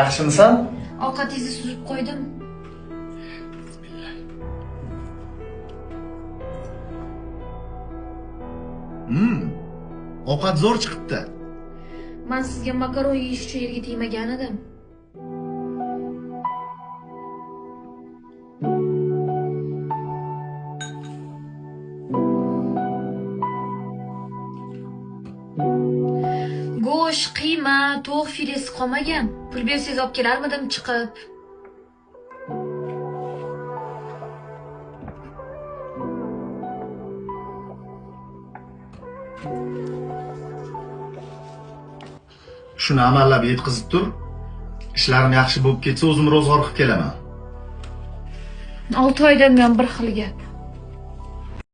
Yaxshimisan? Ovqatingizni suzib qo'ydim. Ovqat zo'r chiqibdi. Men sizga makaron yeyish uchun yerga tegmagan edim. Go'sht, qiyma, tovuq filesi qolmagan. Pul bersangiz olib kelarmidim chiqib. Shuni amallab yetkazib tur. Ishlarim yaxshi bo'lib ketsa, o'zim ro'zg'or qilib kelaman. 6 oydan buyon bir xil gap.